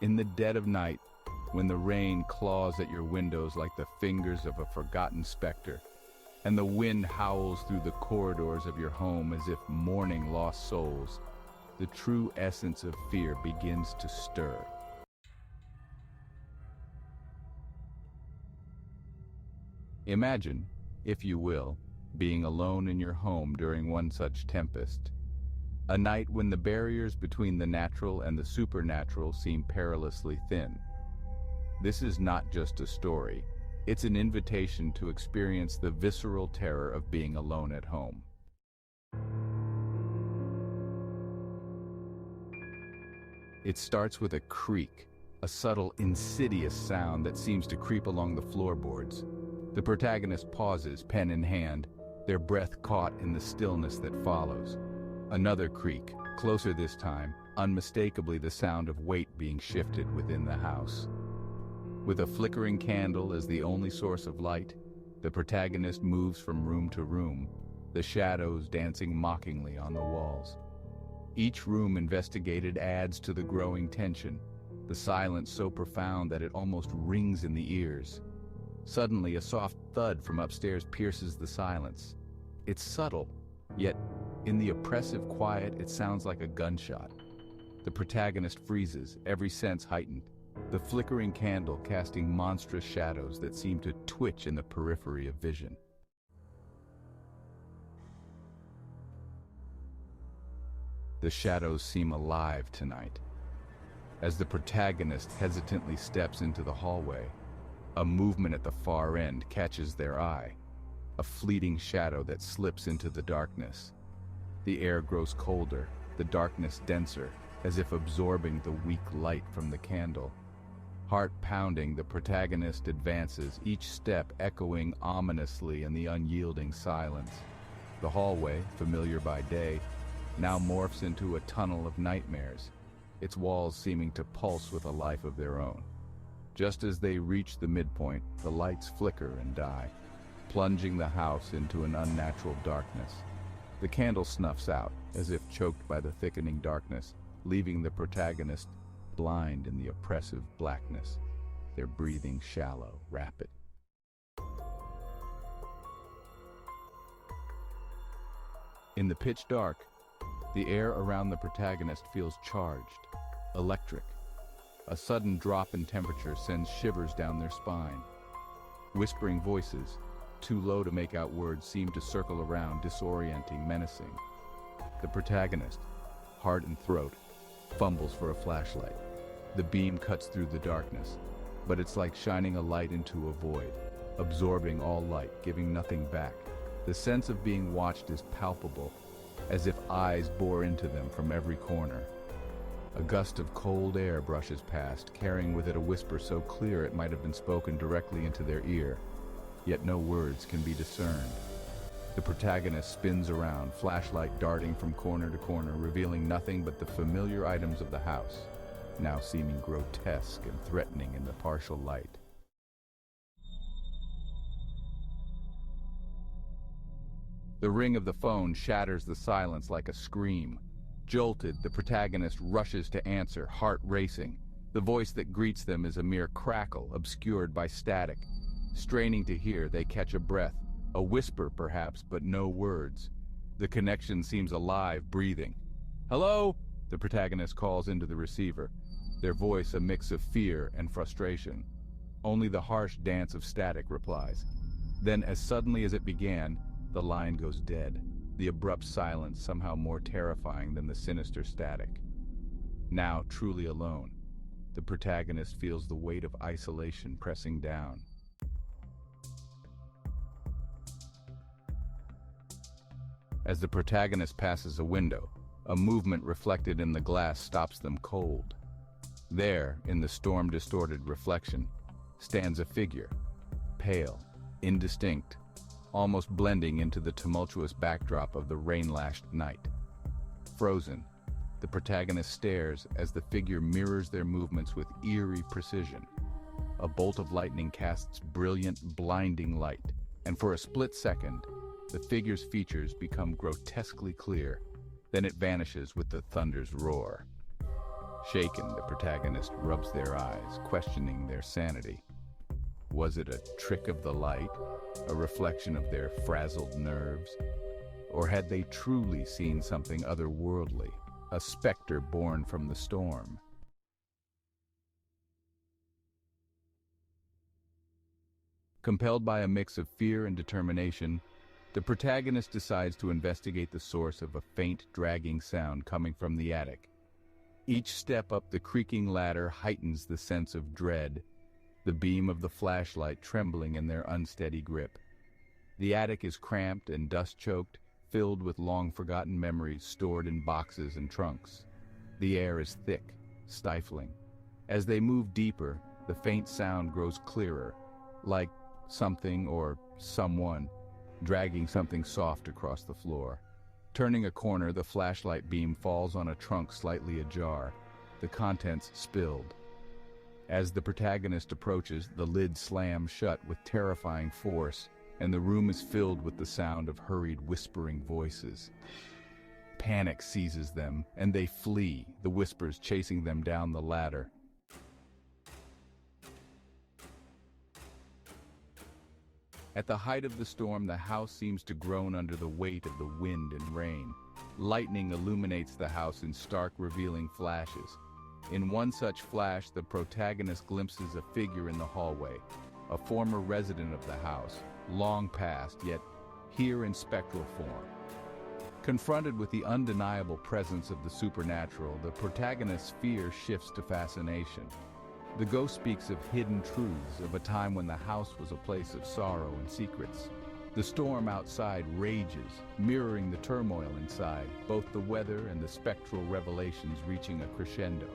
In the dead of night, when the rain claws at your windows like the fingers of a forgotten specter, and the wind howls through the corridors of your home as if mourning lost souls, the true essence of fear begins to stir. Imagine, if you will, being alone in your home during one such tempest. A night when the barriers between the natural and the supernatural seem perilously thin. This is not just a story, it's an invitation to experience the visceral terror of being alone at home. It starts with a creak, a subtle, insidious sound that seems to creep along the floorboards. The protagonist pauses, pen in hand, their breath caught in the stillness that follows. Another creak, closer this time, unmistakably the sound of weight being shifted within the house. With a flickering candle as the only source of light, the protagonist moves from room to room, the shadows dancing mockingly on the walls. Each room investigated adds to the growing tension, the silence so profound that it almost rings in the ears. Suddenly, a soft thud from upstairs pierces the silence. It's subtle, yet in the oppressive quiet, it sounds like a gunshot. The protagonist freezes, every sense heightened, the flickering candle casting monstrous shadows that seem to twitch in the periphery of vision. The shadows seem alive tonight. As the protagonist hesitantly steps into the hallway, a movement at the far end catches their eye, a fleeting shadow that slips into the darkness. The air grows colder, the darkness denser, as if absorbing the weak light from the candle. Heart pounding, the protagonist advances, each step echoing ominously in the unyielding silence. The hallway, familiar by day, now morphs into a tunnel of nightmares, its walls seeming to pulse with a life of their own. Just as they reach the midpoint, the lights flicker and die, plunging the house into an unnatural darkness. The candle snuffs out, as if choked by the thickening darkness, leaving the protagonist blind in the oppressive blackness, their breathing shallow, rapid. In the pitch dark, the air around the protagonist feels charged, electric. A sudden drop in temperature sends shivers down their spine. Whispering voices, too low to make out words, seem to circle around, disorienting, menacing. The protagonist, heart and throat, fumbles for a flashlight. The beam cuts through the darkness, but it's like shining a light into a void, absorbing all light, giving nothing back. The sense of being watched is palpable, as if eyes bore into them from every corner. A gust of cold air brushes past, carrying with it a whisper so clear it might have been spoken directly into their ear, yet no words can be discerned. The protagonist spins around, flashlight darting from corner to corner, revealing nothing but the familiar items of the house, now seeming grotesque and threatening in the partial light. The ring of the phone shatters the silence like a scream. Jolted, the protagonist rushes to answer, heart racing. The voice that greets them is a mere crackle, obscured by static. Straining to hear, they catch a breath, a whisper perhaps, but no words. The connection seems alive, breathing. "Hello?" the protagonist calls into the receiver, their voice a mix of fear and frustration. Only the harsh dance of static replies. Then, as suddenly as it began, the line goes dead, the abrupt silence somehow more terrifying than the sinister static. Now truly alone, the protagonist feels the weight of isolation pressing down. As the protagonist passes a window, a movement reflected in the glass stops them cold. There, in the storm-distorted reflection, stands a figure, pale, indistinct, almost blending into the tumultuous backdrop of the rain-lashed night. Frozen, the protagonist stares as the figure mirrors their movements with eerie precision. A bolt of lightning casts brilliant, blinding light, and for a split second, the figure's features become grotesquely clear. Then it vanishes with the thunder's roar. Shaken, the protagonist rubs their eyes, questioning their sanity. Was it a trick of the light, a reflection of their frazzled nerves? Or had they truly seen something otherworldly, a specter born from the storm? Compelled by a mix of fear and determination, the protagonist decides to investigate the source of a faint, dragging sound coming from the attic. Each step up the creaking ladder heightens the sense of dread, the beam of the flashlight trembling in their unsteady grip. The attic is cramped and dust-choked, filled with long-forgotten memories stored in boxes and trunks. The air is thick, stifling. As they move deeper, the faint sound grows clearer, like something or someone dragging something soft across the floor. Turning a corner, the flashlight beam falls on a trunk slightly ajar, the contents spilled. As the protagonist approaches, the lid slams shut with terrifying force, and the room is filled with the sound of hurried, whispering voices. Panic seizes them, and they flee, the whispers chasing them down the ladder. At the height of the storm, the house seems to groan under the weight of the wind and rain. Lightning illuminates the house in stark, revealing flashes. In one such flash, the protagonist glimpses a figure in the hallway, a former resident of the house, long past, yet here in spectral form. Confronted with the undeniable presence of the supernatural, the protagonist's fear shifts to fascination. The ghost speaks of hidden truths, of a time when the house was a place of sorrow and secrets. The storm outside rages, mirroring the turmoil inside, both the weather and the spectral revelations reaching a crescendo.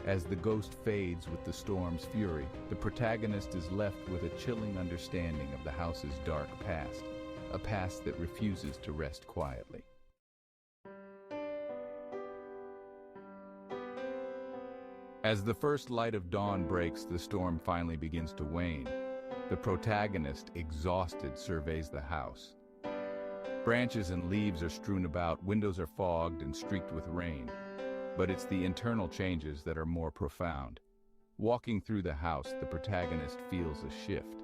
As the ghost fades with the storm's fury, the protagonist is left with a chilling understanding of the house's dark past, a past that refuses to rest quietly. As the first light of dawn breaks, the storm finally begins to wane. The protagonist, exhausted, surveys the house. Branches and leaves are strewn about, windows are fogged and streaked with rain. But it's the internal changes that are more profound. Walking through the house, the protagonist feels a shift.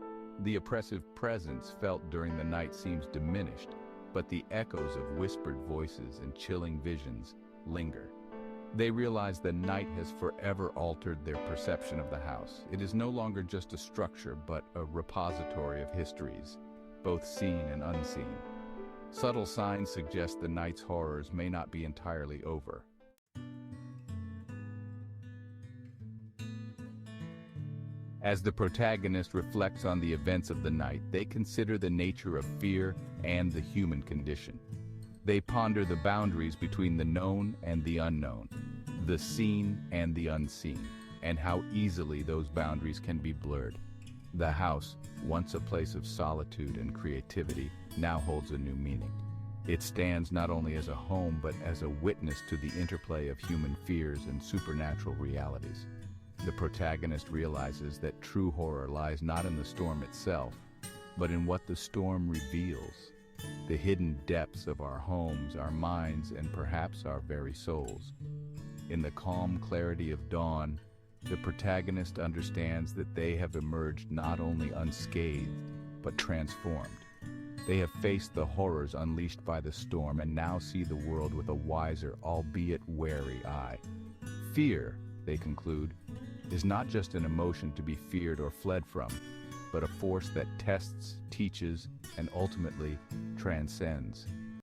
The oppressive presence felt during the night seems diminished, but the echoes of whispered voices and chilling visions linger. They realize the night has forever altered their perception of the house. It is no longer just a structure, but a repository of histories, both seen and unseen. Subtle signs suggest the night's horrors may not be entirely over. As the protagonist reflects on the events of the night, they consider the nature of fear and the human condition. They ponder the boundaries between the known and the unknown, the seen and the unseen, and how easily those boundaries can be blurred. The house, once a place of solitude and creativity, now holds a new meaning. It stands not only as a home, but as a witness to the interplay of human fears and supernatural realities. The protagonist realizes that true horror lies not in the storm itself, but in what the storm reveals, the hidden depths of our homes, our minds, and perhaps our very souls. In the calm clarity of dawn, the protagonist understands that they have emerged not only unscathed, but transformed. They have faced the horrors unleashed by the storm and now see the world with a wiser, albeit wary eye. Fear, they conclude, is not just an emotion to be feared or fled from, but a force that tests, teaches, and ultimately transcends.